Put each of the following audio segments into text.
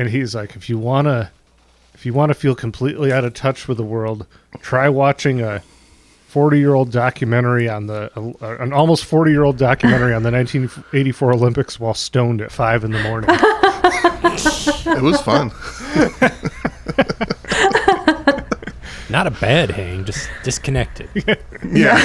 And he's like, if you want to feel completely out of touch with the world, try watching a 40-year-old documentary on an almost 40-year-old documentary on the 1984 Olympics while stoned at 5 a.m. It was fun. Not a bad hang, just disconnected. Yeah.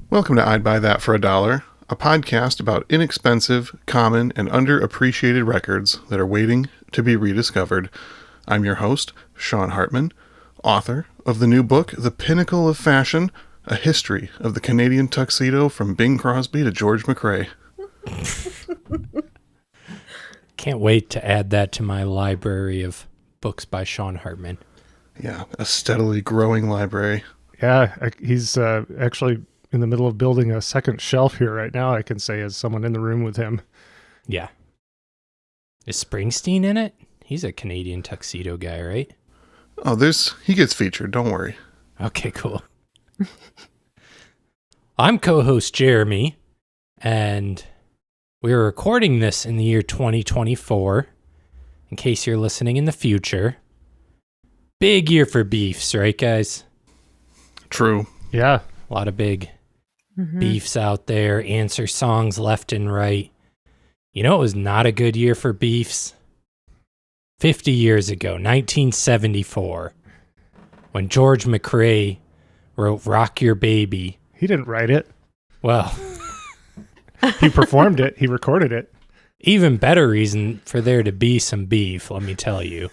Welcome to I'd Buy That for $1, a podcast about inexpensive, common, and underappreciated records that are waiting to be rediscovered. I'm your host, Sean Hartman, author of the new book, The Pinnacle of Fashion, A History of the Canadian Tuxedo from Bing Crosby to George McCrae. Can't wait to add that to my library of books by Sean Hartman. Yeah, a steadily growing library. Yeah, he's actually in the middle of building a second shelf here right now, I can say, as someone in the room with him. Yeah. Is Springsteen in it? He's a Canadian tuxedo guy, right? Oh, he gets featured, don't worry. Okay, cool. I'm co-host Jeremy, and we're recording this in the year 2024, in case you're listening in the future. Big year for beefs, right, guys? True. Yeah. A lot of big beefs out there, answer songs left and right. You know, it was not a good year for beefs. 50 years ago, 1974, when George McCrae wrote Rock Your Baby. He didn't write it. Well, he performed it. He recorded it. Even better reason for there to be some beef, let me tell you.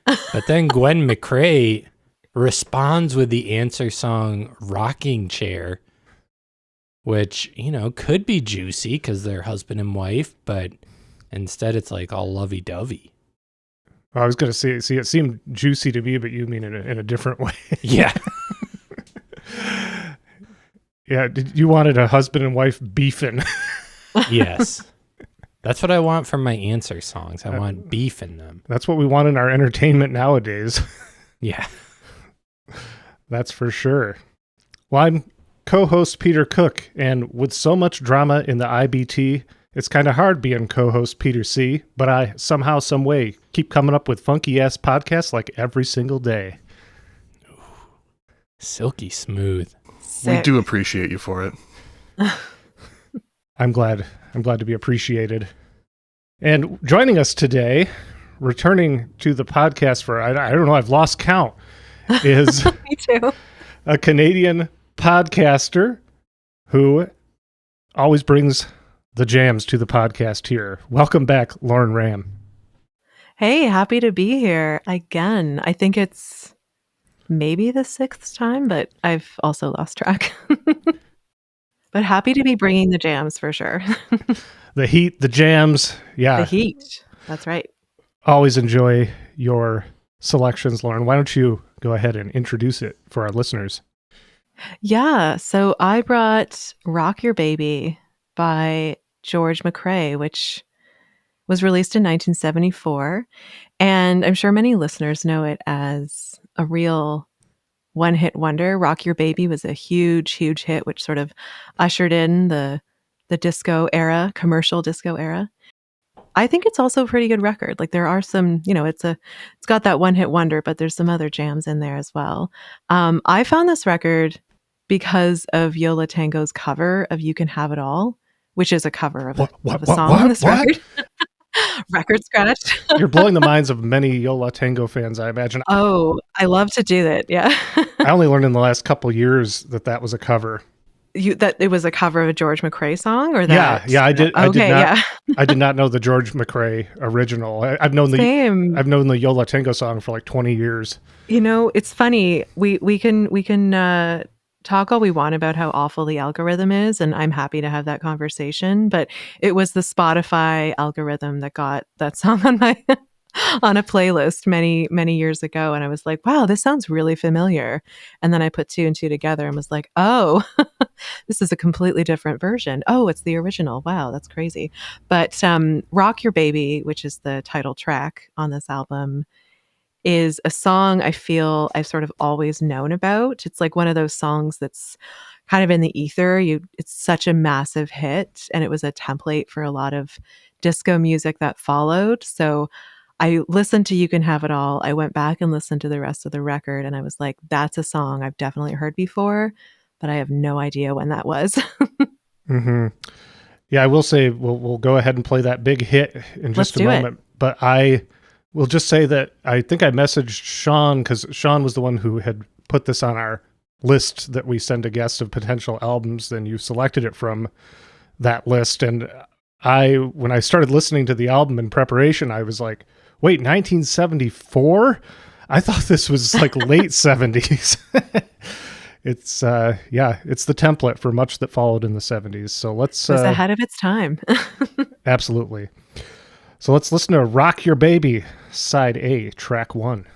But then Gwen McCrae responds with the answer song Rocking Chair, which, you know, could be juicy because they're husband and wife, but instead it's like all lovey-dovey. I was going to see, it seemed juicy to me, but you mean in a different way. Yeah. Yeah, you wanted a husband and wife beefing. Yes. That's what I want from my answer songs. I want beef in them. That's what we want in our entertainment nowadays. Yeah. That's for sure. Well, I'm co-host Peter Cook, and with so much drama in the IBT, it's kind of hard being co-host Peter C., but I somehow, some way, keep coming up with funky-ass podcasts like every single day. Ooh, silky smooth. We do appreciate you for it. I'm glad to be appreciated. And joining us today, returning to the podcast for, I don't know, I've lost count, is Me too. a Canadian podcaster who always brings the jams to the podcast here. Welcome back, Lauren Raham. Hey, happy to be here again. I think it's maybe the 6th time, but I've also lost track. But happy to be bringing the jams for sure. The heat, the jams. Yeah. The heat. That's right. Always enjoy your selections, Lauren. Why don't you go ahead and introduce it for our listeners? Yeah. So I brought Rock Your Baby by George McCrae, which was released in 1974. And I'm sure many listeners know it as a real one-hit wonder. Rock Your Baby was a huge, huge hit, which sort of ushered in the disco era, commercial disco era. I think it's also a pretty good record. Like there are some, you know, it's got that one-hit wonder, but there's some other jams in there as well. I found this record because of Yo La Tengo's cover of You Can Have It All, which is a cover of a song on this record. Record scratch. You're blowing the minds of many Yo La Tengo fans, I imagine. Oh, I love to do that. Yeah. I only learned in the last couple of years that was a cover. That it was a cover of a George McCrae song, or that? Yeah, I did. Okay, I did not know the George McCrae original. I've known the Yo La Tengo song for like 20 years. You know, it's funny. We can talk all we want about how awful the algorithm is, and I'm happy to have that conversation. But it was the Spotify algorithm that got that song on my on a playlist many years ago, and I was like, wow, this sounds really familiar. And then I put two and two together and was like, oh, this is a completely different version. Oh, it's the original. Wow, that's crazy. But Rock Your Baby, which is the title track on this album, is a song I feel I've sort of always known about. It's like one of those songs that's kind of in the ether. It's such a massive hit, and it was a template for a lot of disco music that followed. So I listened to You Can Have It All. I went back and listened to the rest of the record, and I was like, that's a song I've definitely heard before, but I have no idea when that was. Mm-hmm. Yeah, I will say we'll go ahead and play that big hit in just a moment. But I will just say that I think I messaged Sean, because Sean was the one who had put this on our list that we send to guests of potential albums. Then you selected it from that list. And when I started listening to the album in preparation, I was like, wait, 1974? I thought this was like late 70s. It's it's the template for much that followed in the 70s. So let's... It was ahead of its time. Absolutely. So let's listen to Rock Your Baby, Side A, Track 1.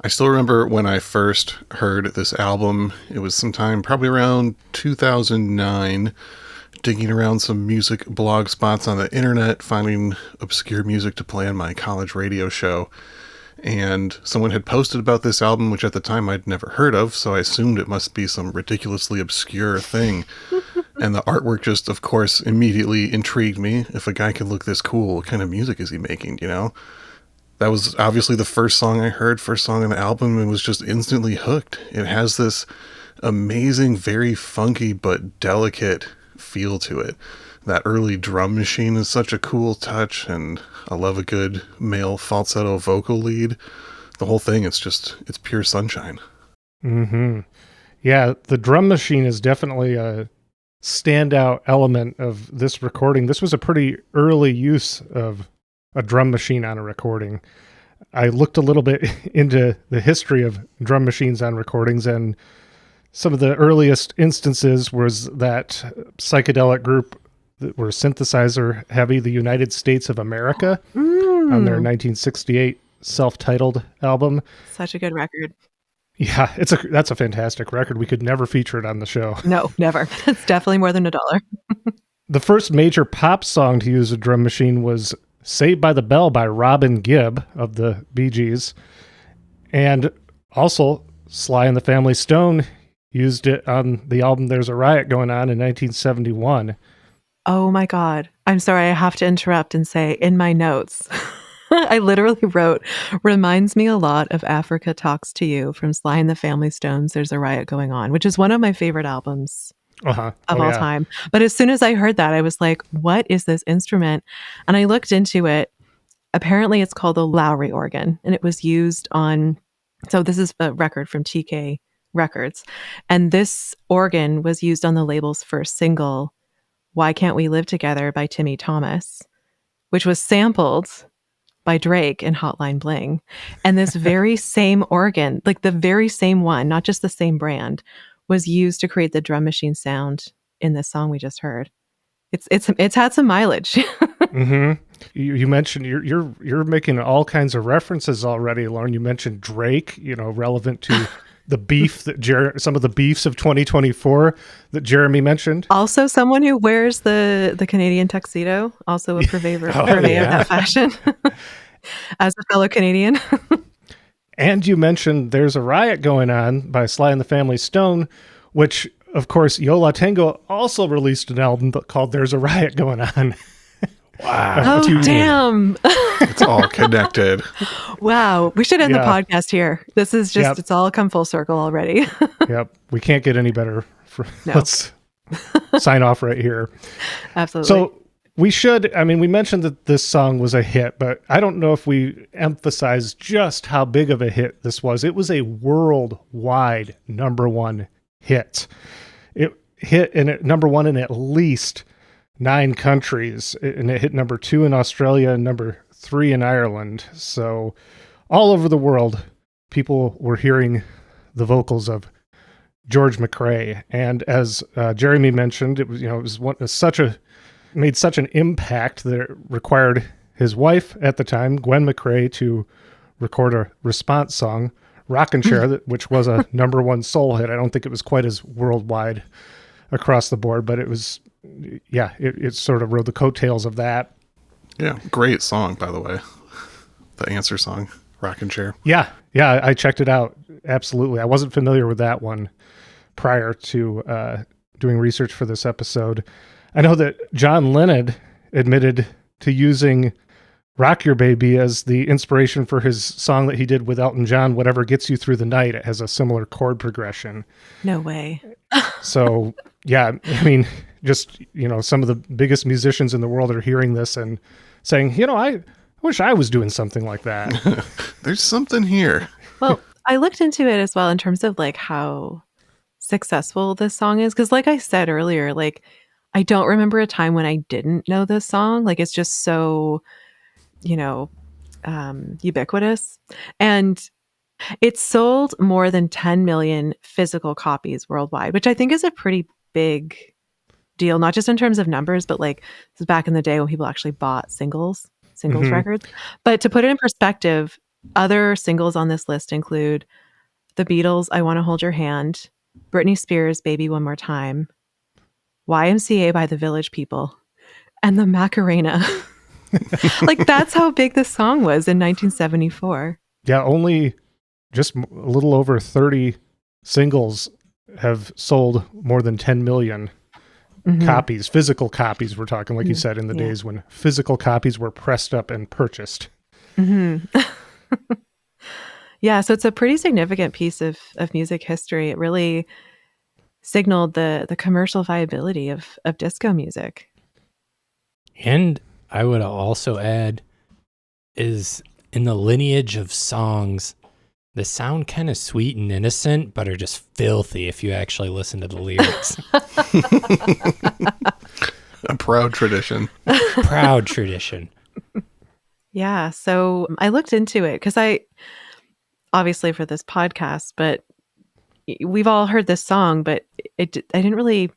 I still remember when I first heard this album. It was sometime probably around 2009, digging around some music blog spots on the internet, finding obscure music to play on my college radio show. And someone had posted about this album, which at the time I'd never heard of, so I assumed it must be some ridiculously obscure thing. And the artwork just, of course, immediately intrigued me. If a guy could look this cool, what kind of music is he making, you know? That was obviously the first song I heard, first song on the album, and was just instantly hooked. It has this amazing, very funky but delicate feel to it. That early drum machine is such a cool touch, and I love a good male falsetto vocal lead. The whole thing, it's pure sunshine. Mm-hmm. Yeah, the drum machine is definitely a standout element of this recording. This was a pretty early use of a drum machine on a recording. I looked a little bit into the history of drum machines on recordings, and some of the earliest instances was that psychedelic group that were synthesizer heavy, the United States of America, on their 1968 self-titled album. Such a good record. Yeah, that's a fantastic record. We could never feature it on the show. No, never. It's definitely more than $1. The first major pop song to use a drum machine was Saved by the Bell by Robin Gibb of the Bee Gees. And also, Sly and the Family Stone used it on the album There's a Riot Going On in 1971. Oh my God. I'm sorry. I have to interrupt and say in my notes, I literally wrote, reminds me a lot of Africa Talks to You from Sly and the Family Stones. There's a Riot Going On, which is one of my favorite albums Uh-huh. of Oh, all yeah. time. But as soon as I heard that, I was like, what is this instrument? And I looked into it. Apparently, it's called the Lowry organ, and it was used on. So, this is a record from TK Records. And this organ was used on the label's first single, Why Can't We Live Together by Timmy Thomas, which was sampled by Drake in Hotline Bling. And this very same organ, like the very same one, not just the same brand, was used to create the drum machine sound in this song we just heard. It's had some mileage. Mm-hmm. You mentioned you're making all kinds of references already, Lauren. You mentioned Drake, relevant to the beef that some of the beefs of 2024 that Jeremy mentioned. Also, someone who wears the Canadian tuxedo, also a purveyor of that fashion, as a fellow Canadian. And you mentioned There's a Riot Going On by Sly and the Family Stone, which, of course, Yo La Tengo also released an album called There's a Riot Going On. Wow. Oh, damn. It's all connected. Wow. We should end the podcast here. This is just, it's all come full circle already. Yep. We can't get any better. No. Let's sign off right here. Absolutely. So we mentioned that this song was a hit, but I don't know if we emphasized just how big of a hit this was. It was a worldwide #1 hit. It hit number 1 in at least 9 countries, and it hit number 2 in Australia and number 3 in Ireland. So all over the world, people were hearing the vocals of George McCrae. And as Jeremy mentioned, it was made such an impact that it required his wife at the time, Gwen McCrae, to record a response song, Rockin' Chair, which was a #1 soul hit. I don't think it was quite as worldwide across the board, but it was, it sort of rode the coattails of that. Yeah, great song, by the way. The answer song, Rockin' Chair. Yeah, I checked it out. Absolutely. I wasn't familiar with that one prior to doing research for this episode. I know that John Lennon admitted to using Rock Your Baby as the inspiration for his song that he did with Elton John, Whatever Gets You Through the Night. It has a similar chord progression. No way. So, yeah, I mean, just, some of the biggest musicians in the world are hearing this and saying, I wish I was doing something like that. There's something here. Well, I looked into it as well in terms of like how successful this song is. Because like I said earlier, like I don't remember a time when I didn't know this song. Like it's just so, ubiquitous. And it sold more than 10 million physical copies worldwide, which I think is a pretty big deal, not just in terms of numbers, but like this is back in the day when people actually bought singles records. But to put it in perspective, other singles on this list include The Beatles' I Want to Hold Your Hand, Britney Spears' Baby One More Time, YMCA by the Village People, and the Macarena. Like that's how big this song was in 1974. Yeah, only just a little over 30 singles have sold more than 10 million copies, physical copies. We're talking, like you said, in the days when physical copies were pressed up and purchased. Yeah, so it's a pretty significant piece of music history. It really signaled the commercial viability of disco music. And I would also add, is in the lineage of songs, the sound kind of sweet and innocent, but are just filthy if you actually listen to the lyrics. A proud tradition. Proud tradition. Yeah, so I looked into it because obviously for this podcast, but we've all heard this song, but I didn't really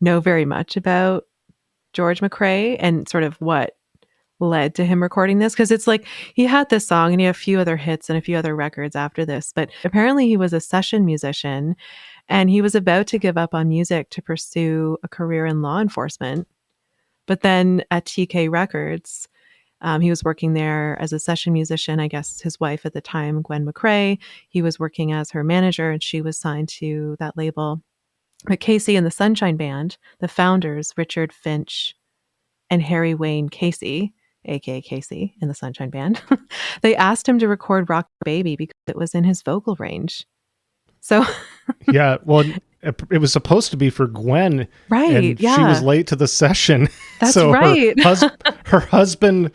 know very much about George McCrae and sort of what led to him recording this, because it's like he had this song and he had a few other hits and a few other records after this, but apparently he was a session musician and he was about to give up on music to pursue a career in law enforcement. But then at TK Records, he was working there as a session musician. I guess his wife at the time, Gwen McCrae, he was working as her manager and she was signed to that label. But Casey and the Sunshine Band, the founders, Richard Finch, and Harry Wayne Casey, aka Casey in the Sunshine Band, they asked him to record Rock Your Baby because it was in his vocal range. So Yeah, well, it was supposed to be for Gwen, right, and yeah. she was late to the session. That's so right. her husband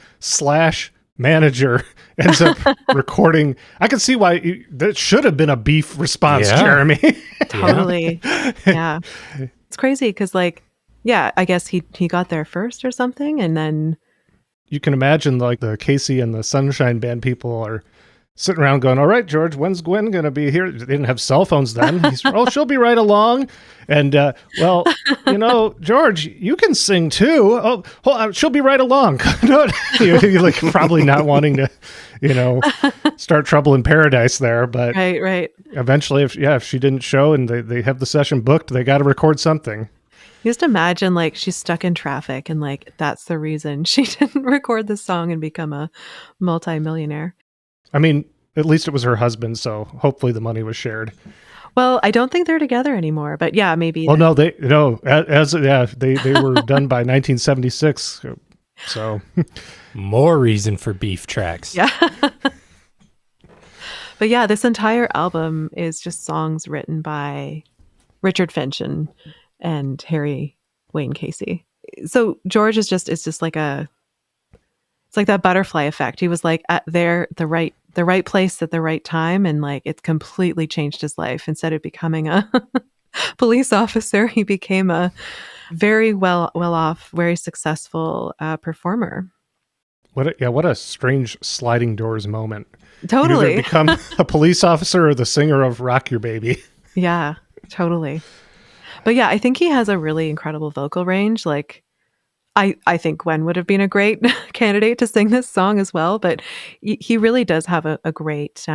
/ manager ends up recording. I can see why that should have been a beef response, Yeah. Jeremy. Totally. Yeah. It's crazy because, like, yeah, I guess he got there first or something, and then You can imagine, like, the Casey and the Sunshine Band people are sitting around going, all right, George, when's Gwen going to be here? They didn't have cell phones then. Oh, she'll be right along. And, well, George, you can sing too. Oh, hold on, she'll be right along. You're like probably not wanting to, start trouble in paradise there. But right. eventually, if she didn't show and they have the session booked, they got to record something. Just imagine, like, she's stuck in traffic and, like, that's the reason she didn't record this song and become a multimillionaire. I mean, at least it was her husband, so hopefully the money was shared. Well, I don't think they're together anymore, but yeah, maybe. Well, they were done by 1976, so More reason for beef tracks. Yeah. But yeah, this entire album is just songs written by Richard Finch and Harry Wayne Casey. So George is just like it's like that butterfly effect. He was like at the right place at the right time, and like it completely changed his life. Instead of becoming a police officer, he became a very well off, very successful performer. What a strange sliding doors moment. Totally. You either become a police officer or the singer of Rock Your Baby. Yeah, totally. But yeah, I think he has a really incredible vocal range. Like, I think Gwen would have been a great candidate to sing this song as well. But he really does have a great,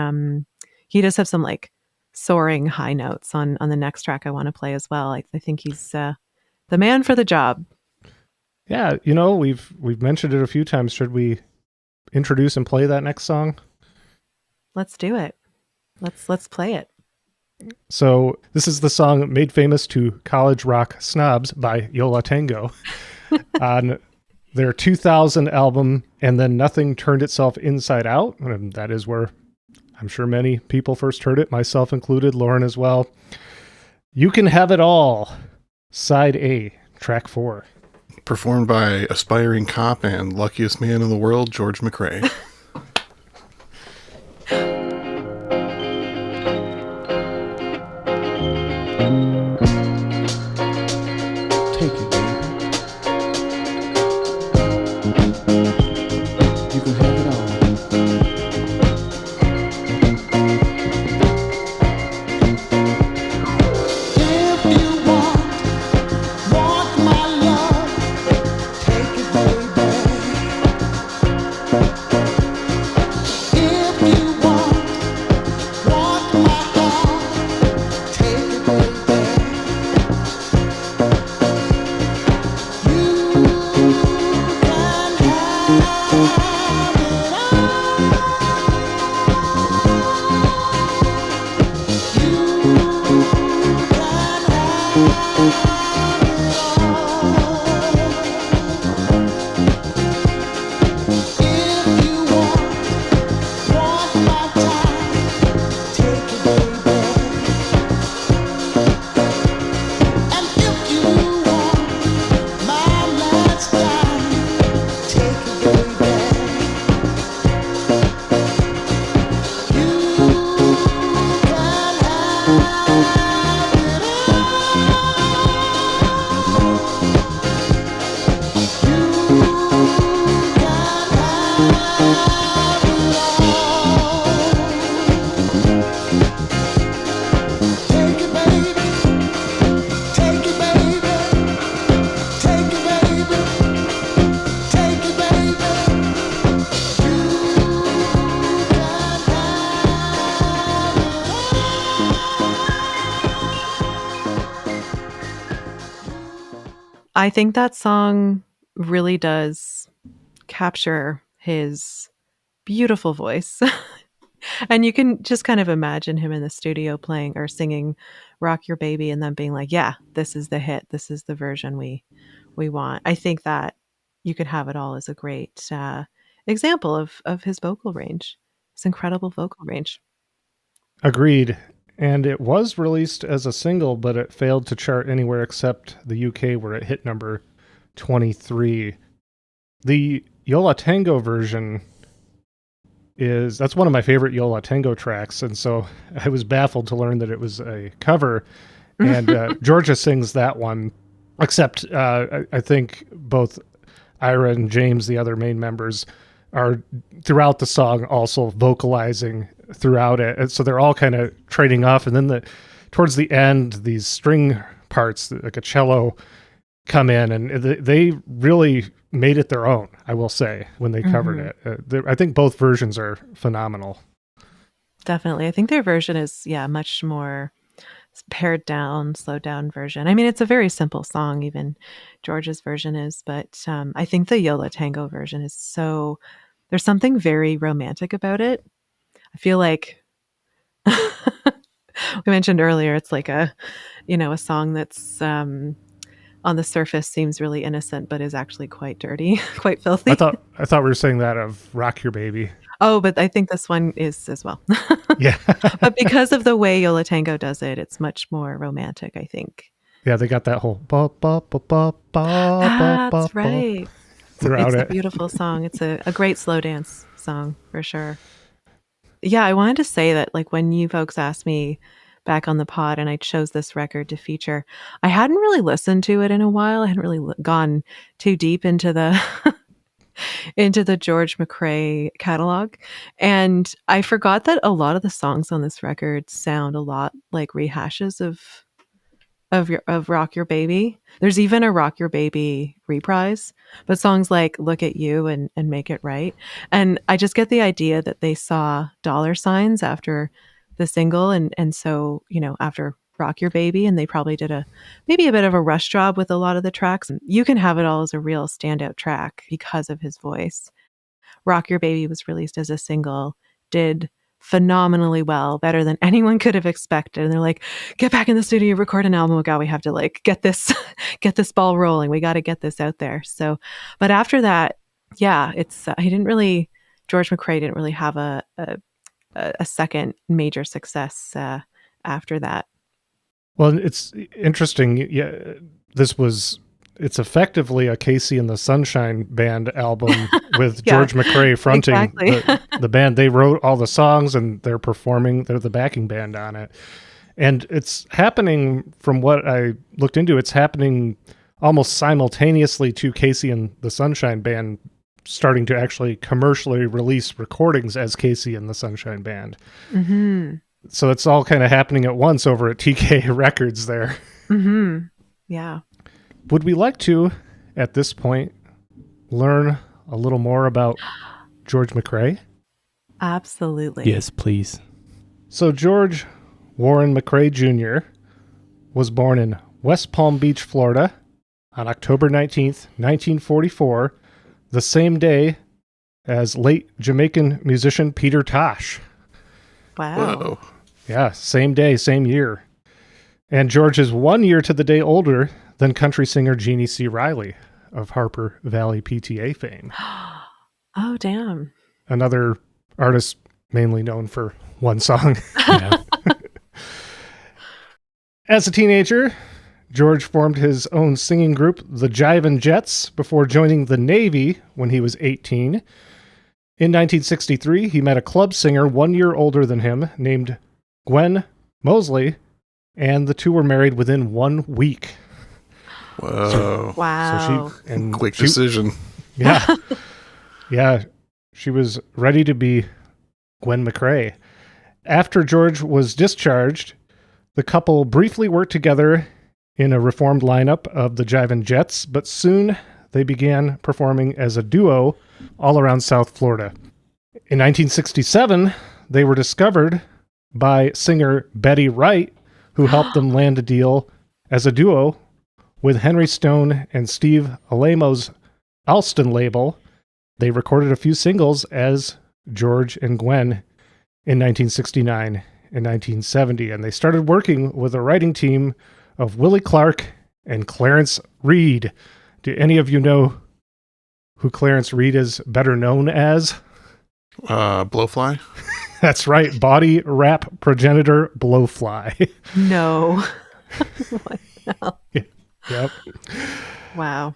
he does have some like soaring high notes on the next track I want to play as well. I think he's the man for the job. Yeah, we've mentioned it a few times. Should we introduce and play that next song? Let's do it. Let's play it. So this is the song made famous to college rock snobs by Yo La Tengo on their 2000 album, And Then Nothing Turned Itself Inside Out. And that is where I'm sure many people first heard it, myself included, Lauren as well. You Can Have It All, Side A, track 4. Performed by aspiring cop and luckiest man in the world, George McCrae. Take it, baby. You can have it all. If you want my love, take it, baby. If you want my heart, take it, baby. I think that song really does capture his beautiful voice. And you can just kind of imagine him in the studio playing or singing Rock Your Baby and then being like, yeah, this is the hit. This is the version we want. I think that You Could Have It All is a great example of his vocal range, his incredible vocal range. Agreed. And it was released as a single, but it failed to chart anywhere except the UK, where it hit number 23. The Yo La Tengo version that's one of my favorite Yo La Tengo tracks, and so I was baffled to learn that it was a cover. And Georgia sings that one, except I think both Ira and James, the other main members, are throughout the song also vocalizing throughout it. And so they're all kind of trading off. And then towards the end, these string parts, like a cello, come in, and they really made it their own, I will say, when they covered it. I think both versions are phenomenal. Definitely. I think their version is, much more pared down, slowed down version. I mean, it's a very simple song, even George's version is, but I think the Yo La Tengo version is there's something very romantic about it. I feel like we mentioned earlier, it's like a song that's on the surface seems really innocent, but is actually quite dirty, quite filthy. I thought we were saying that of Rock Your Baby. Oh, but I think this one is as well. Yeah. But because of the way Yo La Tengo does it, it's much more romantic, I think. Yeah, they got that whole ba ba ba ba ba. That's right. Throughout It's a beautiful song. It's a great slow dance song for sure. Yeah, I wanted to say that, like, when you folks asked me back on the pod and I chose this record to feature, I hadn't really listened to it in a while. I hadn't really gone too deep into the into the George McCrae catalog. And I forgot that a lot of the songs on this record sound a lot like rehashes of Rock Your Baby. There's even a Rock Your Baby reprise, but songs like Look at You and Make It Right. And I just get the idea that they saw dollar signs after the single, and so, after Rock Your Baby, and they probably did maybe a bit of a rush job with a lot of the tracks. You Can Have It All is a real standout track because of his voice. Rock Your Baby was released as a single, did phenomenally well, better than anyone could have expected. And they're like, get back in the studio, record an album. Oh God, we have to get this ball rolling. We got to get this out there. So, but after that, it's George McCrae didn't really have a second major success after that. Well, it's interesting. Yeah, it's effectively a Casey and the Sunshine Band album with George McCrae fronting the band. They wrote all the songs and they're performing. They're the backing band on it. And it's happening, from what I looked into, it's happening almost simultaneously to Casey and the Sunshine Band starting to actually commercially release recordings as Casey and the Sunshine Band. Mm-hmm. So it's all kind of happening at once over at TK Records there. Mm-hmm. Yeah. Would we like to, at this point, learn a little more about George McCrae? Absolutely. Yes, please. So George Warren McCrae Jr. was born in West Palm Beach, Florida on October 19th, 1944, the same day as late Jamaican musician Peter Tosh. Wow. Whoa. Yeah, same day, same year. And George is 1 year to the day older than country singer Jeannie C. Riley of Harper Valley PTA fame. Oh, damn. Another artist mainly known for one song. Yeah. As a teenager, George formed his own singing group, the Jivin' Jets, before joining the Navy when he was 18. In 1963, he met a club singer 1 year older than him named Gwen Mosley, and the two were married within 1 week. Whoa. Wow. Quick decision. Yeah. Yeah. She was ready to be Gwen McCrae. After George was discharged, the couple briefly worked together in a reformed lineup of the Jivin' Jets, but soon they began performing as a duo all around South Florida. In 1967, they were discovered by singer Betty Wright, who helped them land a deal as a duo with Henry Stone and Steve Alamo's Alston label. They recorded a few singles as George and Gwen in 1969 and 1970, and they started working with a writing team of Willie Clark and Clarence Reed. Do any of you know who Clarence Reed is better known as? Blowfly. That's right, body wrap progenitor Blowfly. No. What the hell? Yep. Wow.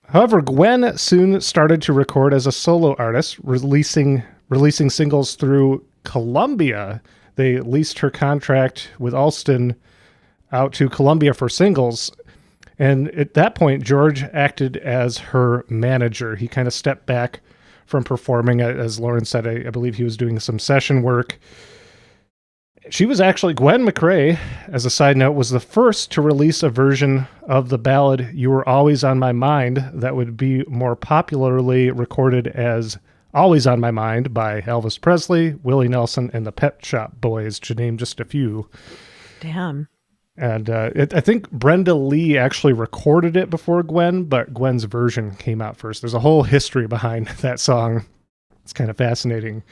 However, Gwen soon started to record as a solo artist, releasing singles through Columbia. They leased her contract with Alston out to Columbia for singles. And at that point, George acted as her manager. He kind of stepped back from performing. As Lauren said, I believe he was doing some session work. She was actually, Gwen McCrae, as a side note, was the first to release a version of the ballad You Were Always on My Mind that would be more popularly recorded as Always on My Mind by Elvis Presley, Willie Nelson, and the Pet Shop Boys, to name just a few. Damn. And I think Brenda Lee actually recorded it before Gwen, but Gwen's version came out first. There's a whole history behind that song. It's kind of fascinating.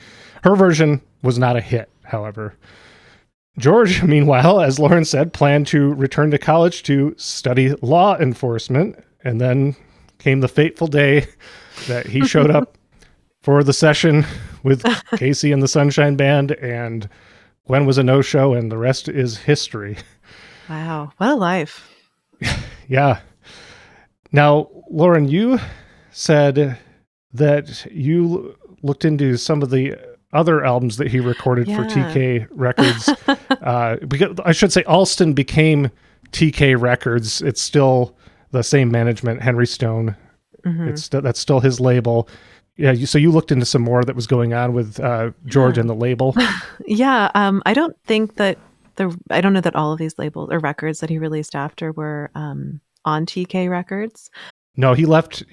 Her version was not a hit, however. George, meanwhile, as Lauren said, planned to return to college to study law enforcement. And then came the fateful day that he showed up for the session with Casey and the Sunshine Band, and Gwen was a no-show, and the rest is history. Wow. What a life. Yeah. Now, Lauren, you said that you looked into some of the other albums that he recorded for TK Records. Because I should say Alston became TK Records. It's still the same management, Henry Stone. Mm-hmm. That's still his label. Yeah. So you looked into some more that was going on with George and the label. Yeah. I don't think that I don't know that all of these labels or records that he released after were on TK Records. No, he left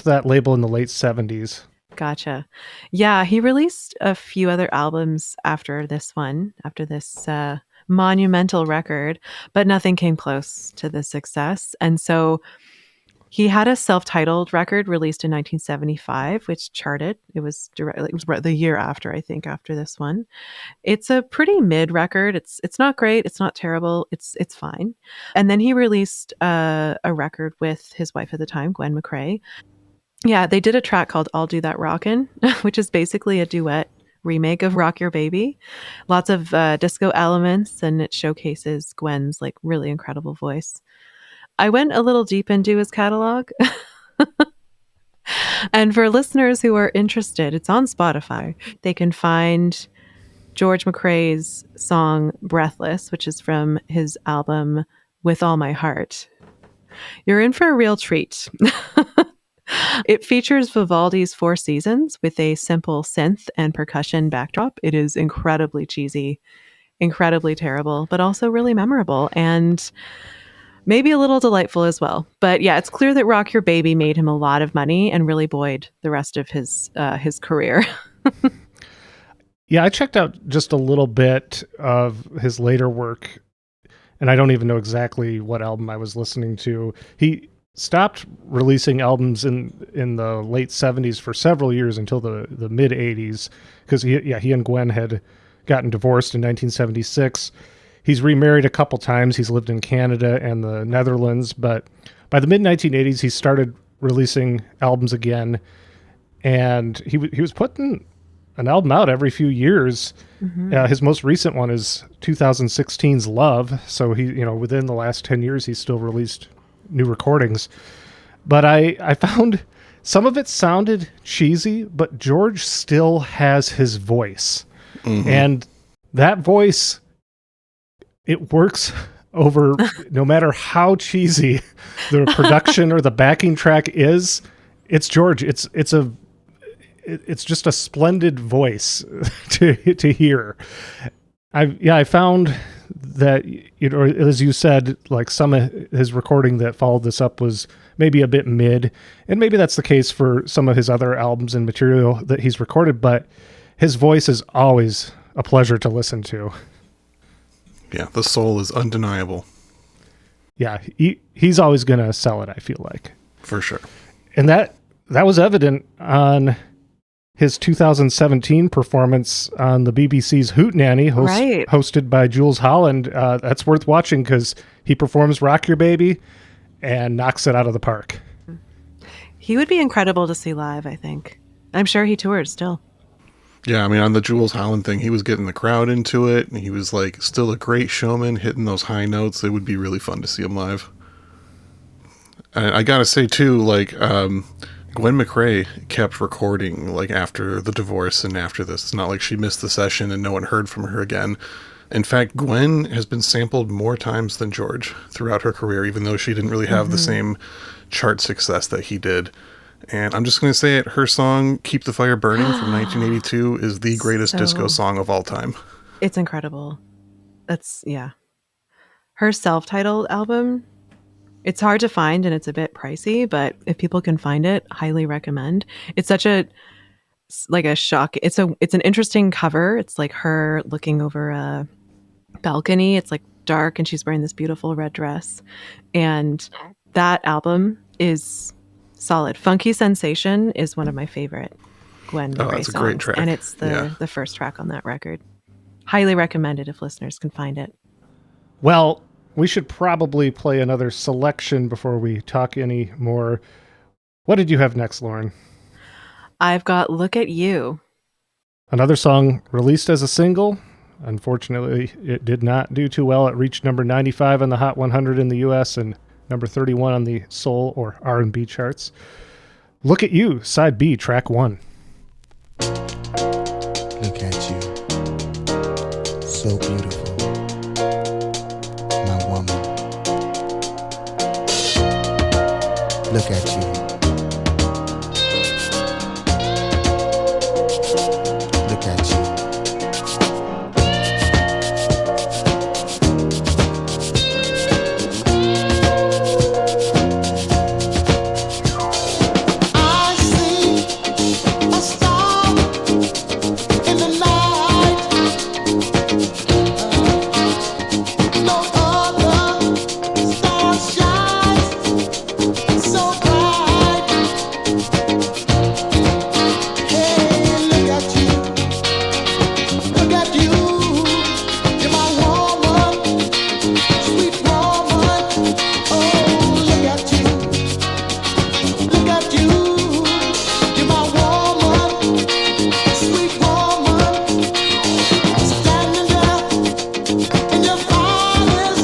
that label in the late 70s. Gotcha. Yeah, he released a few other albums after this monumental record, but nothing came close to the success. And so he had a self-titled record released in 1975, which charted. It was the year after, I think, after this one. It's a pretty mid record. It's not great. It's not terrible. It's fine. And then he released a record with his wife at the time, Gwen McCrae. Yeah, they did a track called I'll Do That Rockin', which is basically a duet remake of Rock Your Baby. Lots of disco elements, and it showcases Gwen's like really incredible voice. I went a little deep into his catalog. And for listeners who are interested, it's on Spotify. They can find George McCrae's song Breathless, which is from his album With All My Heart. You're in for a real treat. It features Vivaldi's Four Seasons with a simple synth and percussion backdrop. It is incredibly cheesy, incredibly terrible, but also really memorable and maybe a little delightful as well. But yeah, it's clear that Rock Your Baby made him a lot of money and really buoyed the rest of his career. Yeah, I checked out just a little bit of his later work, and I don't even know exactly what album I was listening to. He stopped releasing albums in the late 70s for several years until the mid 80s, because he and Gwen had gotten divorced in 1976. He's remarried a couple times. He's lived in Canada and the Netherlands, but by the mid 1980s he started releasing albums again, and he was putting an album out every few years. Mm-hmm. His most recent one is 2016's Love, so he within the last 10 years he's still released new recordings. But I found some of it sounded cheesy, but George still has his voice. Mm-hmm. And that voice, it works over no matter how cheesy the production or the backing track is. It's George. It's just a splendid voice to hear. I found that, as you said, like some of his recording that followed this up was maybe a bit mid, and maybe that's the case for some of his other albums and material that he's recorded, but his voice is always a pleasure to listen to. Yeah, the soul is undeniable. Yeah, he's always going to sell it, I feel like. For sure. And that was evident on his 2017 performance on the BBC's Hootenanny, hosted by Jules Holland. That's worth watching because he performs Rock Your Baby and knocks it out of the park. He would be incredible to see live, I think. I'm sure he tours still. Yeah, I mean, on the Jules Holland thing, he was getting the crowd into it, and he was like still a great showman, hitting those high notes. It would be really fun to see him live. And I gotta say too, like Gwen McCrae kept recording like after the divorce and after this. It's not like she missed the session and no one heard from her again. In fact, Gwen has been sampled more times than George throughout her career, even though she didn't really have the same chart success that he did. And I'm just going to say it, her song, Keep the Fire Burning from 1982 is the greatest disco song of all time. It's incredible. Yeah. Her self-titled album, it's hard to find and it's a bit pricey, but if people can find it, highly recommend. It's such a shock. It's an interesting cover. It's like her looking over a balcony. It's like dark and she's wearing this beautiful red dress. And that album is solid. Funky Sensation is one of my favorite Gwen McCrae that's a songs. great track. And it's the first track on that record. Highly recommended if listeners can find it. Well, we should probably play another selection before we talk any more. What did you have next, Lauren? I've got Look at You. Another song released as a single. Unfortunately, it did not do too well. It reached number 95 on the Hot 100 in the U.S. and number 31 on the soul or R&B charts. Look at You, side B, track 1. Look at you, so beautiful, my woman. Look at you. Look at you. I see a star in the night. No other star shines so bright. Hey, look at you. Look at you. You're my woman, sweet woman. Oh, look at you. Look at you, you're my woman, sweet woman, standing there in your finest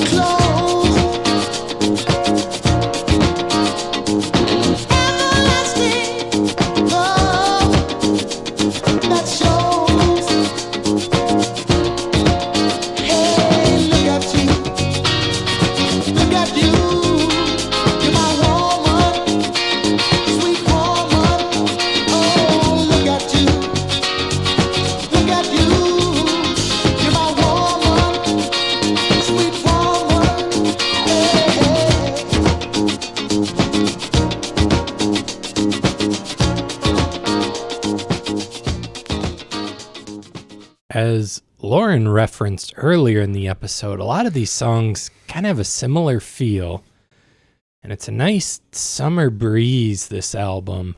clothes, everlasting love that shows. Hey, look at you, you're my woman. Sweet woman, oh, look at you, you're my woman, sweet woman, As Lauren referenced earlier in the episode, a lot of these songs kind of have a similar feel. And it's a nice summer breeze, this album.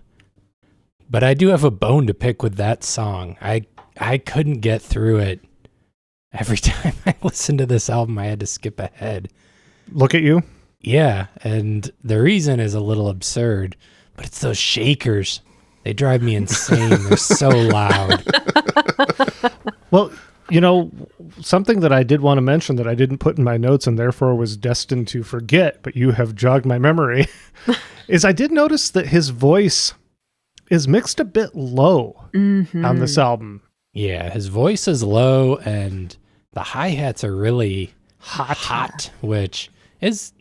But I do have a bone to pick with that song. I couldn't get through it. Every time I listened to this album, I had to skip ahead. Look at You. Yeah, and the reason is a little absurd, but it's those shakers. They drive me insane. They're so loud. Well, you know, something that I did want to mention that I didn't put in my notes and therefore was destined to forget, but you have jogged my memory, is I did notice that his voice is mixed a bit low on this album. Yeah, his voice is low and the hi-hats are really hot, which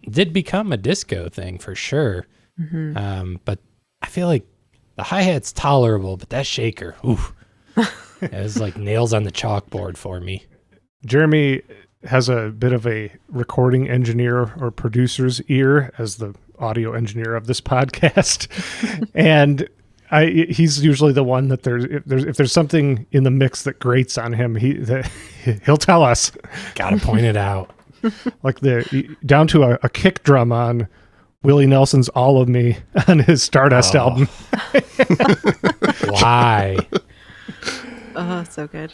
did become a disco thing for sure. But I feel like the hi-hat's tolerable, but that shaker, oof. It was like nails on the chalkboard for me. Jeremy has a bit of a recording engineer or producer's ear as the audio engineer of this podcast. And he's usually the one that if there's something in the mix that grates on him, he'll tell us. Gotta point it out. Like down to a kick drum on Willie Nelson's All of Me on his Stardust album. Why? Oh, so good.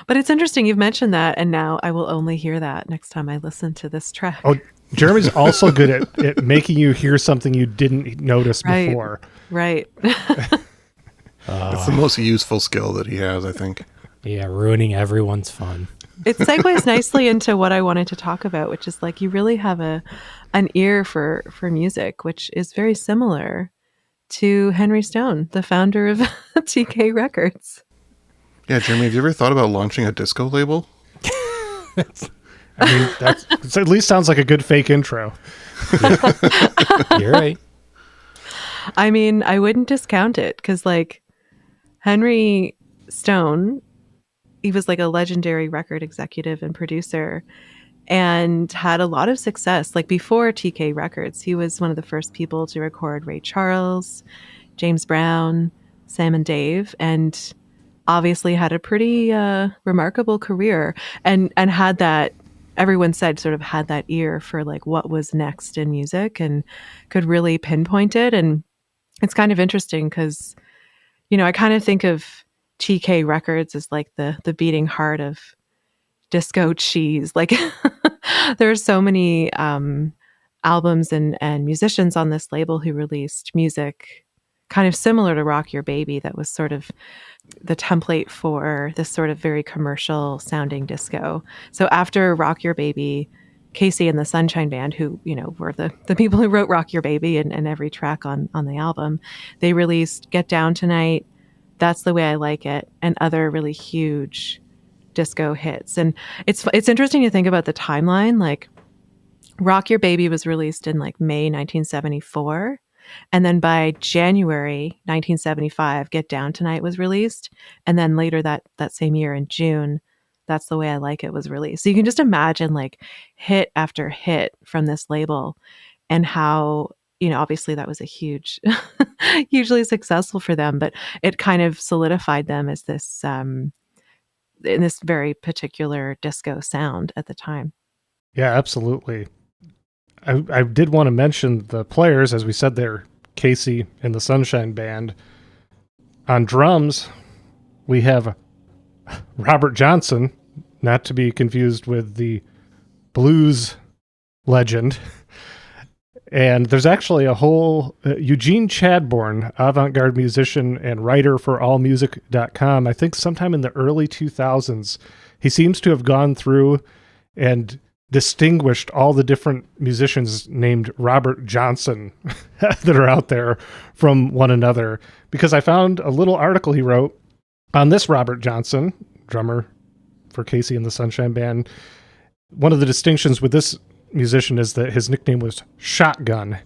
But it's interesting you've mentioned that, and now I will only hear that next time I listen to this track. Oh, Jeremy's also good at making you hear something you didn't notice Right. before. Right. It's the most useful skill that he has, I think. Yeah, ruining everyone's fun. It segues nicely into what I wanted to talk about, which is like you really have an ear for music, which is very similar to Henry Stone, the founder of TK Records. Yeah, Jeremy, have you ever thought about launching a disco label? I mean, it at least sounds like a good fake intro. You're right. I mean, I wouldn't discount it because, like, Henry Stone, he was like a legendary record executive and producer and had a lot of success. Like, before TK Records, he was one of the first people to record Ray Charles, James Brown, Sam and Dave, and obviously had a pretty remarkable career and had that, everyone said, sort of had that ear for like what was next in music and could really pinpoint it. And it's kind of interesting because, you know, I kind of think of TK Records as like the beating heart of disco cheese. Like there's so many albums and musicians on this label who released music kind of similar to Rock Your Baby that was sort of the template for this sort of very commercial sounding disco. So after Rock Your Baby, Casey and the Sunshine Band, who, you know, were the people who wrote Rock Your Baby and every track on the album, they released Get Down Tonight, That's the Way I Like It, and other really huge disco hits. And it's interesting to think about the timeline. Like, Rock Your Baby was released in like May 1974. And then by January 1975, Get Down Tonight was released. And then later that same year in June, That's the Way I Like It was released. So you can just imagine like hit after hit from this label and how, you know, obviously that was a hugely successful for them, but it kind of solidified them as this, in this very particular disco sound at the time. Yeah, absolutely. I did want to mention the players. As we said, they're Casey and the Sunshine Band. On drums, we have Robert Johnson, not to be confused with the blues legend. And there's actually a whole Eugene Chadbourne, avant-garde musician and writer for allmusic.com. I think sometime in the early 2000s, he seems to have gone through and distinguished all the different musicians named Robert Johnson that are out there from one another, because I found a little article he wrote on this Robert Johnson, drummer for Casey and the Sunshine Band. One of the distinctions with this musician is that his nickname was Shotgun,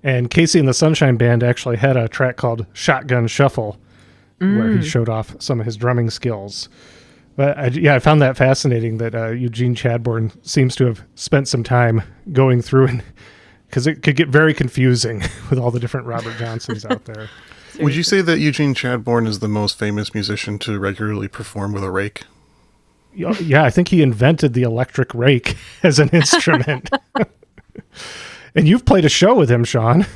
and Casey and the Sunshine Band actually had a track called Shotgun Shuffle where he showed off some of his drumming skills. But I found that fascinating that Eugene Chadbourne seems to have spent some time going through, and because it could get very confusing with all the different Robert Johnsons out there. Would you say that Eugene Chadbourne is the most famous musician to regularly perform with a rake? Yeah, I think he invented the electric rake as an instrument. And you've played a show with him, Sean.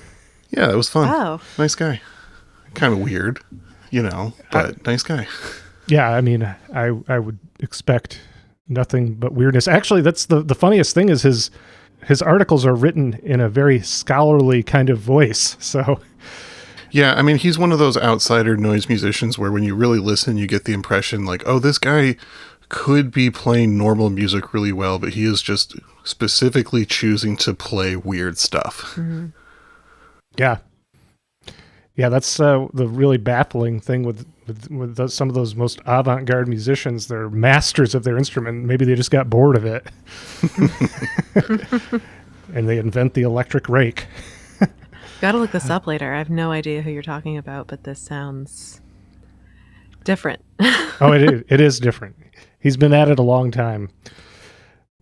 Yeah, it was fun. Wow. Nice guy. Kind of weird, you know, but nice guy. Yeah, I mean, I would expect nothing but weirdness. Actually, that's the funniest thing is his articles are written in a very scholarly kind of voice. So, yeah, I mean, he's one of those outsider noise musicians where when you really listen, you get the impression like, oh, this guy could be playing normal music really well, but he is just specifically choosing to play weird stuff. Mm-hmm. yeah. Yeah, that's the really baffling thing with some of those most avant-garde musicians. They're masters of their instrument. Maybe they just got bored of it. And they invent the electric rake. Gotta look this up later. I have no idea who you're talking about, but this sounds different. Oh, it is different. He's been at it a long time.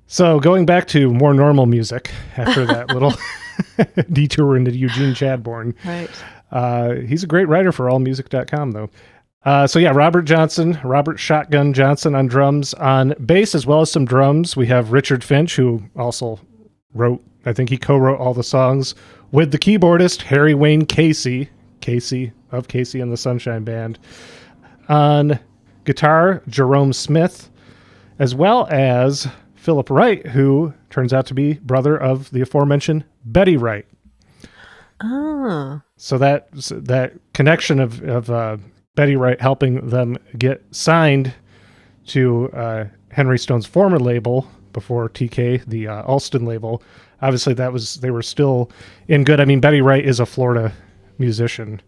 So going back to more normal music after that little detour into Eugene Chadbourne. Right. He's a great writer for allmusic.com, though. So yeah, Robert Shotgun Johnson on drums. On bass, as well as some drums, we have Richard Finch, who also wrote, I think he co-wrote all the songs with the keyboardist Harry Wayne Casey of Casey and the Sunshine Band. On guitar, Jerome Smith, as well as Philip Wright, who turns out to be brother of the aforementioned Betty Wright. Oh. So that connection of Betty Wright helping them get signed to Henry Stone's former label before TK, the Alston label. Obviously, they were still in good. I mean, Betty Wright is a Florida musician.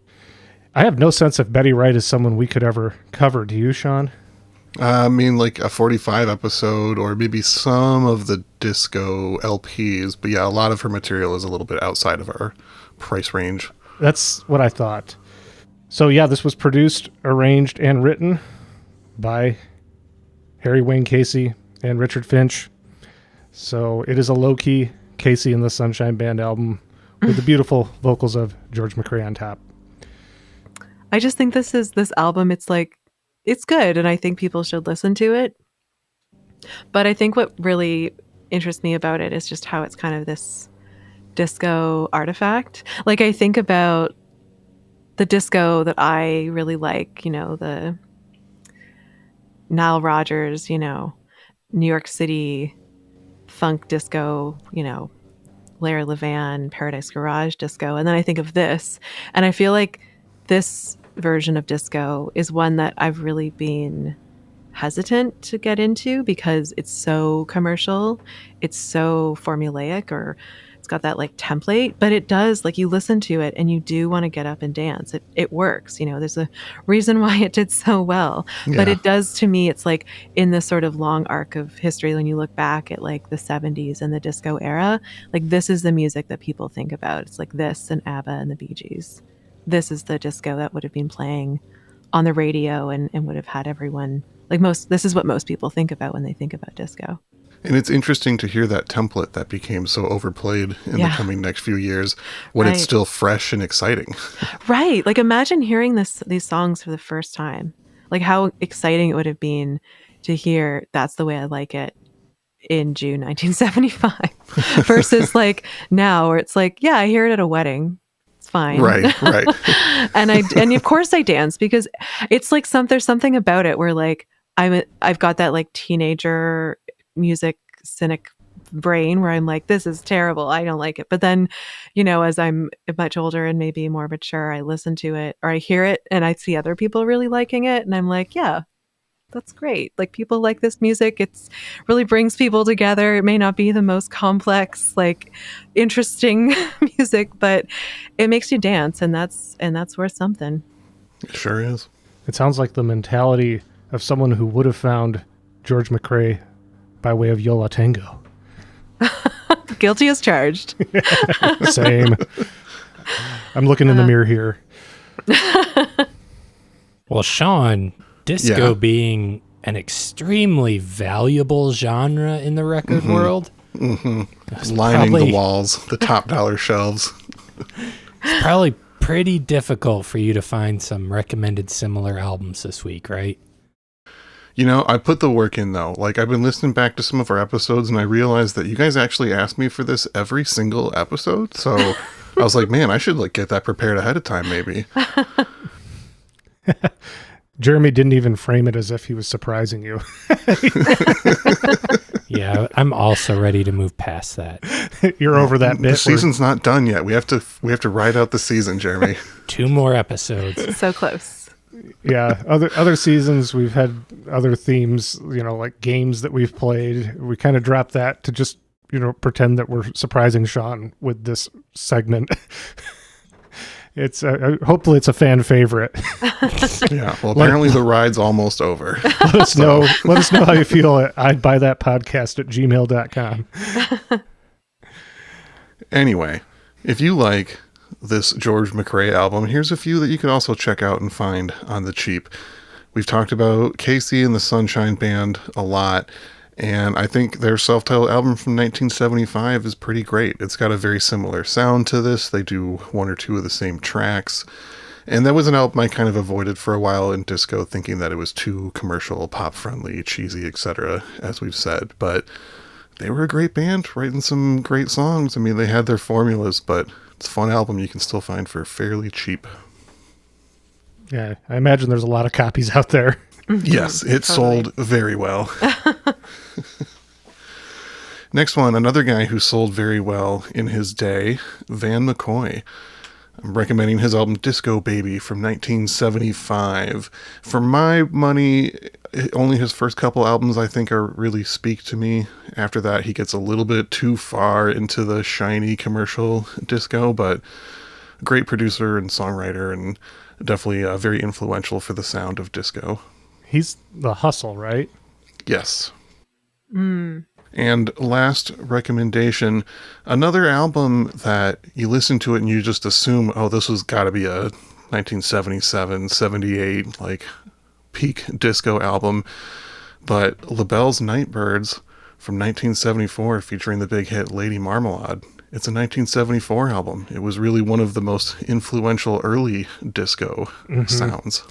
I have no sense if Betty Wright is someone we could ever cover. Do you, Sean? I mean, like a 45 episode or maybe some of the disco LPs. But yeah, a lot of her material is a little bit outside of our price range. That's what I thought. So yeah, this was produced, arranged, and written by Harry Wayne Casey and Richard Finch. So it is a low-key Casey and the Sunshine Band album with the beautiful vocals of George McCrae on top. I just think this album, it's good, and I think people should listen to it. But I think what really interests me about it is just how it's kind of this disco artifact. Like, I think about the disco that I really like, the Nile Rodgers, New York City funk disco, Larry Levan, Paradise Garage disco. And then I think of this, and I feel like this version of disco is one that I've really been hesitant to get into because it's so commercial, it's so formulaic, or it's got that like template, but it does, like, you listen to it and you do want to get up and dance. It works, there's a reason why it did so well. Yeah. But it does, to me, it's like in this sort of long arc of history, when you look back at like the 70s and the disco era, like this is the music that people think about. It's like this and ABBA and the Bee Gees. This is the disco that would have been playing on the radio and would have had everyone, this is what most people think about when they think about disco. And it's interesting to hear that template that became so overplayed in the coming next few years when it's still fresh and exciting. Right. Like, imagine hearing these songs for the first time. Like, how exciting it would have been to hear That's the Way I Like It in June 1975 versus like now, where it's like, yeah, I hear it at a wedding. It's fine. Right. and of course I dance because it's like there's something about it where like I've got that like teenager music cynic brain where I'm like, this is terrible, I don't like it. But then, as I'm much older and maybe more mature, I listen to it or I hear it and I see other people really liking it, and I'm like, yeah, that's great. Like, people like this music. It's really brings people together. It may not be the most complex, like interesting music, but it makes you dance, and that's worth something. It sure is. It sounds like the mentality of someone who would have found George McCrae by way of Yo La Tengo. Guilty as charged. Same. I'm looking in the mirror here. Well, Sean, disco being an extremely valuable genre in the record world. Mm-hmm. Lining the walls, the top dollar shelves. It's probably pretty difficult for you to find some recommended similar albums this week, right? I put the work in, though. Like, I've been listening back to some of our episodes, and I realized that you guys actually ask me for this every single episode. So I was like, man, I should get that prepared ahead of time, maybe. Jeremy didn't even frame it as if he was surprising you. Yeah, I'm also ready to move past that. You're over that bit. The season's not done yet. We have to ride out the season, Jeremy. 2 more episodes. So close. Yeah, other seasons we've had other themes, like games that we've played. We kind of dropped that to just, pretend that we're surprising Sean with this segment. It's hopefully it's a fan favorite. Yeah, well, apparently the ride's almost over. Let us know how you feel at I'dBuyThatPodcast@gmail.com. Anyway, if you like this George McCrae album, here's a few that you can also check out and find on the cheap. We've talked about Casey and the Sunshine Band a lot, and I think their self-titled album from 1975 is pretty great. It's got a very similar sound to this. They do 1 or 2 of the same tracks, and that was an album I kind of avoided for a while in disco, thinking that it was too commercial, pop-friendly, cheesy, etc., as we've said, but they were a great band, writing some great songs. I mean, they had their formulas, but it's a fun album you can still find for fairly cheap. Yeah, I imagine there's a lot of copies out there. Yes, it sold very well. Next one, another guy who sold very well in his day, Van McCoy. I'm recommending his album Disco Baby from 1975. For my money, only his first couple albums I think are really speak to me. After that, he gets a little bit too far into the shiny commercial disco, but a great producer and songwriter, and definitely very influential for the sound of disco. He's the Hustle, right? Yes. And last recommendation, another album that you listen to it and you just assume, oh, this was got to be a 1977, 78, like peak disco album. But LaBelle's Nightbirds from 1974 featuring the big hit Lady Marmalade. It's a 1974 album. It was really one of the most influential early disco sounds.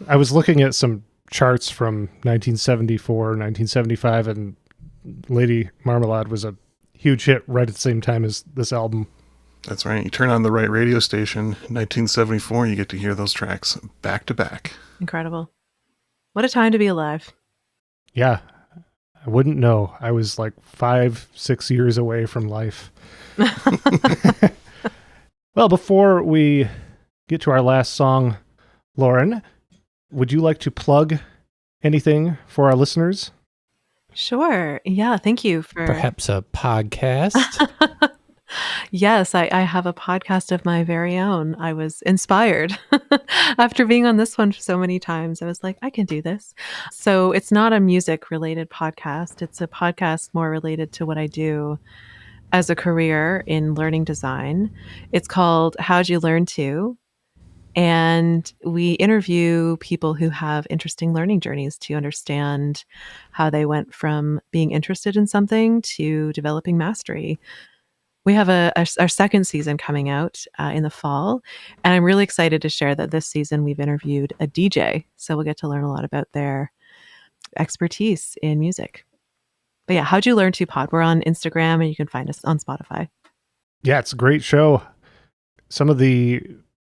I was looking at some charts from 1974, 1975, and Lady Marmalade was a huge hit right at the same time as this album. That's right. You turn on the right radio station, 1974, you get to hear those tracks back to back. Incredible. What a time to be alive. Yeah, I wouldn't know. I was like 5-6 years away from life. Well, before we get to our last song, Lauren, would you like to plug anything for our listeners? Sure. Yeah. Thank you for Perhaps a podcast. Yes, I have a podcast of my very own. I was inspired after being on this one so many times. I was like, I can do this. So it's not a music related podcast. It's a podcast more related to what I do as a career in learning design. It's called How'd You Learn To? And we interview people who have interesting learning journeys to understand how they went from being interested in something to developing mastery. We have our second season coming out in the fall, and I'm really excited to share that this season we've interviewed a DJ, so we'll get to learn a lot about their expertise in music. But yeah, How'd You Learn To Pod? We're on Instagram, and you can find us on Spotify. Yeah, it's a great show. Some of the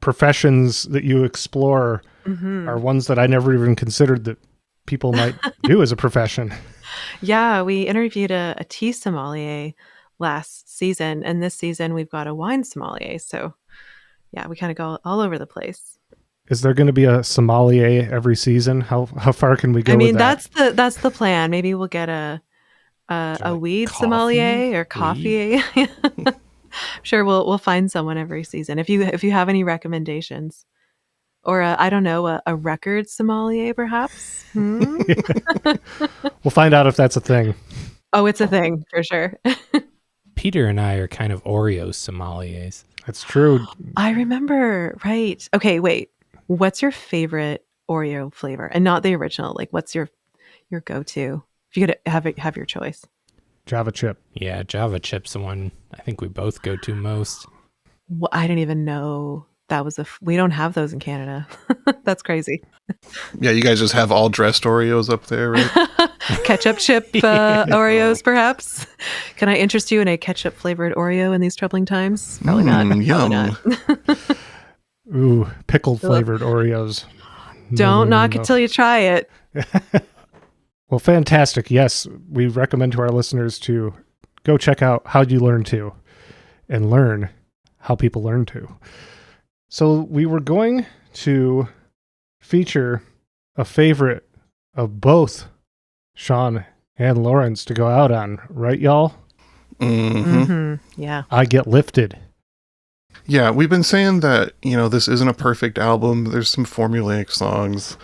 professions that you explore are ones that I never even considered that people might do as a profession. Yeah, we interviewed a tea sommelier last season, and this season we've got a wine sommelier. So yeah, we kind of go all over the place. Is there going to be a sommelier every season? How far can we go? I mean, with that? that's the plan. Maybe we'll get a weed coffee? sommelier or coffee. I'm sure we'll find someone every season. If you have any recommendations, or I don't know, a record sommelier perhaps. We'll find out if that's a thing. Oh, it's a thing for sure. Peter and I are kind of Oreo sommeliers. That's true. I remember, right. Okay, wait. What's your favorite Oreo flavor? And not the original. Like, what's your go-to? If you could have your choice. Java chip. Yeah, Java chip's the one I think we both go to most. Well, I didn't even know that was we don't have those in Canada. That's crazy. Yeah, you guys just have all dressed Oreos up there, right? Ketchup chip Oreos, perhaps. Can I interest you in a ketchup flavored Oreo in these troubling times? Probably not. Yum. Probably not. Ooh, pickle flavored Oreos. Don't knock it till you try it. Well, fantastic. Yes, we recommend to our listeners to go check out How'd You Learn To and learn how people learn to. So we were going to feature a favorite of both Sean and Lauren's to go out on, right, y'all? Yeah. I Get Lifted. Yeah, we've been saying that, this isn't a perfect album. There's some formulaic songs.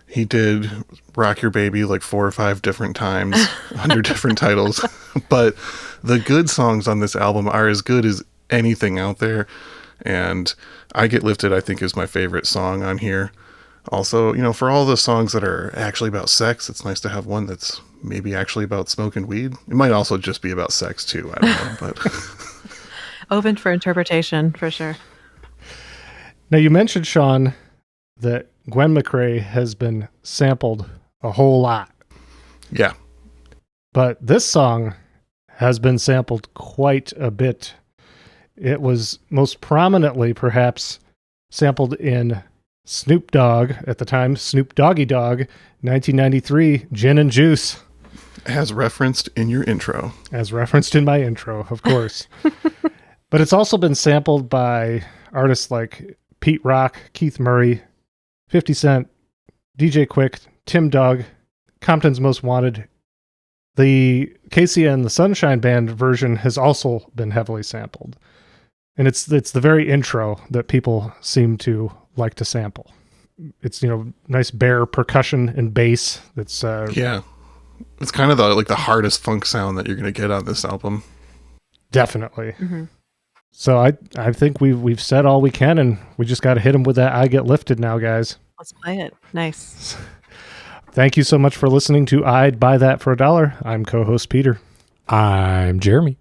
He did Rock Your Baby like 4 or 5 different times under different titles. But the good songs on this album are as good as anything out there. And I Get Lifted, I think, is my favorite song on here. Also, for all the songs that are actually about sex, it's nice to have one that's maybe actually about smoking weed. It might also just be about sex too. I don't know, but Open for interpretation, for sure. Now, you mentioned, Sean, that Gwen McCrae has been sampled a whole lot. yeah. But this song has been sampled quite a bit. It was most prominently, perhaps, sampled in Snoop Dogg, at the time, Snoop Doggy Dogg, 1993, Gin and Juice. As referenced in your intro. As referenced in my intro, of course. But it's also been sampled by artists like Pete Rock, Keith Murray, 50 Cent, DJ Quick, Tim Doug, Compton's Most Wanted. The Casey and the Sunshine Band version has also been heavily sampled. And it's the very intro that people seem to like to sample. It's, nice bare percussion and bass. That's Yeah. It's kind of the hardest funk sound that you're going to get on this album. Definitely. Mm-hmm. So I think we've said all we can, and we just got to hit them with that I Get Lifted now, guys. Let's play it. Nice. Thank you so much for listening to I'd Buy That for $1. I'm co-host Peter. I'm Jeremy.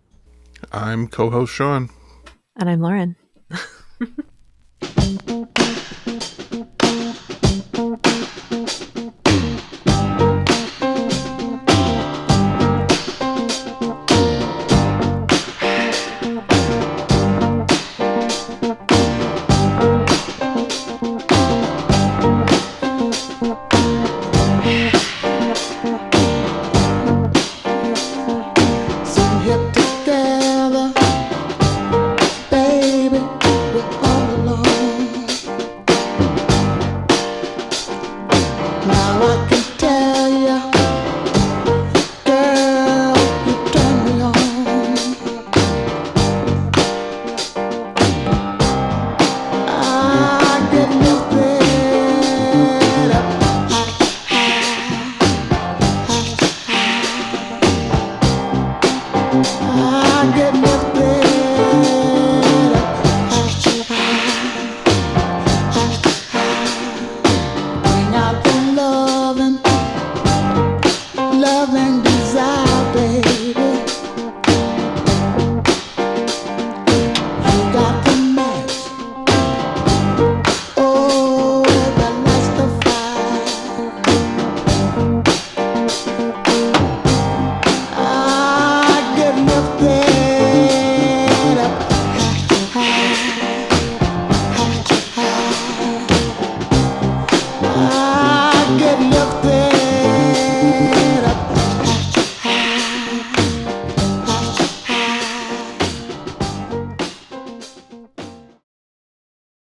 I'm co-host Sean. And I'm Lauren. Now I can tell you